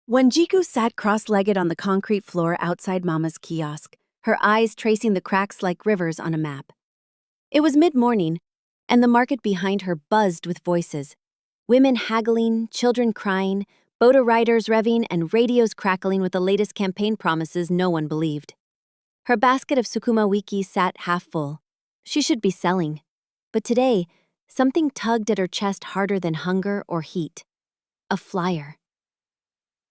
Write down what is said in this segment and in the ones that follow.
Wanjiku sat cross-legged on the concrete floor outside Mama's kiosk, her eyes tracing the cracks like rivers on a map. It was mid-morning, and the market behind her buzzed with voices. Women haggling, children crying, boda riders revving, and radios crackling with the latest campaign promises no one believed. Her basket of sukuma wiki sat half full. She should be selling. But today, something tugged at her chest harder than hunger or heat. A flyer.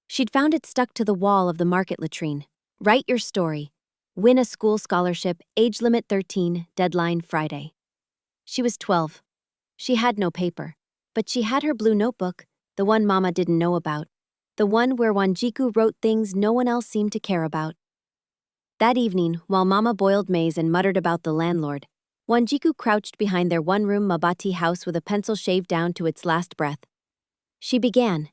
She'd found it stuck to the wall of the market latrine. Write your story. Win a school scholarship, age limit 13, deadline Friday. She was 12. She had no paper. But she had her blue notebook, the one Mama didn't know about. The one where Wanjiku wrote things no one else seemed to care about. That evening, while Mama boiled maize and muttered about the landlord, Wanjiku crouched behind their one-room mabati house with a pencil shaved down to its last breath. She began.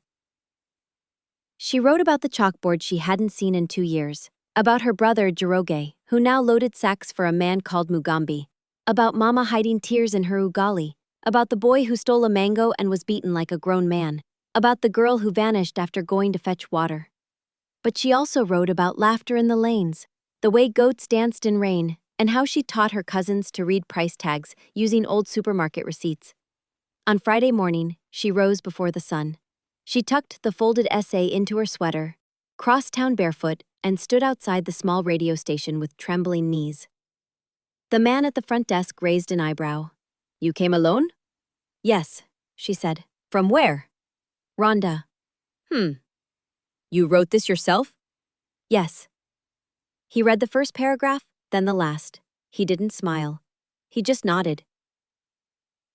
She wrote about the chalkboard she hadn't seen in 2 years, about her brother Jiroge, who now loaded sacks for a man called Mugambi, about Mama hiding tears in her ugali, about the boy who stole a mango and was beaten like a grown man, about the girl who vanished after going to fetch water. But she also wrote about laughter in the lanes, the way goats danced in rain, and how she taught her cousins to read price tags using old supermarket receipts. On Friday morning, she rose before the sun. She tucked the folded essay into her sweater, crossed town barefoot, and stood outside the small radio station with trembling knees. The man at the front desk raised an eyebrow. "You came alone?" "Yes," she said. "From where?" "Rhonda." "You wrote this yourself?" "Yes." He read the first paragraph, then the last. He didn't smile. He just nodded.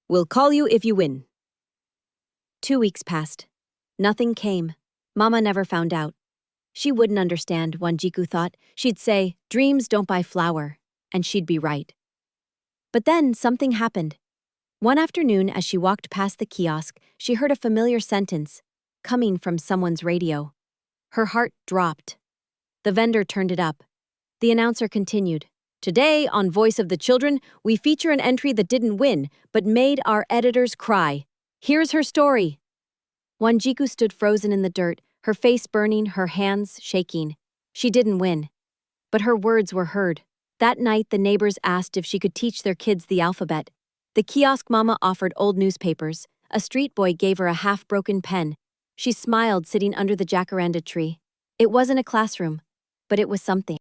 "We'll call you if you win." 2 weeks passed. Nothing came. Mama never found out. She wouldn't understand, Wanjiku thought. She'd say, "Dreams don't buy flour," and she'd be right. But then something happened. One afternoon, as she walked past the kiosk, she heard a familiar sentence, coming from someone's radio. Her heart dropped. The vendor turned it up. The announcer continued, "Today, on Voice of the Children, we feature an entry that didn't win, but made our editors cry. Here's her story." Wanjiku stood frozen in the dirt, her face burning, her hands shaking. She didn't win. But her words were heard. That night, the neighbors asked if she could teach their kids the alphabet. The kiosk mama offered old newspapers. A street boy gave her a half-broken pen. She smiled sitting under the jacaranda tree. It wasn't a classroom, but it was something.